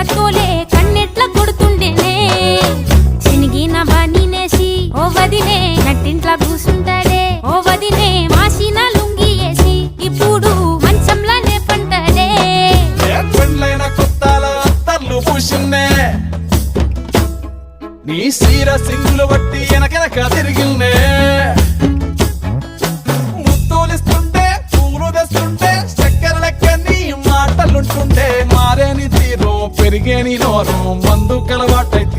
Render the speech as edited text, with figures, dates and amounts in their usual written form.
కత్తోలే కన్నెట్ల కొడుతుండేనే చినిగిన బానినేసి ఓ వదినే నట్టింట్లా కూసుంటాడే ఓ వదినే మాసిన లుంగి వేసి ఇప్పుడు మంచంలానే పంటాడే పెండ్లైన కొత్తాల అత్తర్లు పూసిన్నే నీ సీర సింగులు బట్టి వెనకెనక తిరిగిన్నే ముత్తూలిస్తుంటే పూలు తెస్తుంటే చక్కెర లెక్క నీ మాటలుంటుంటే మారేని తీరు పెరిగేని నోరు మందు కలవాటైతే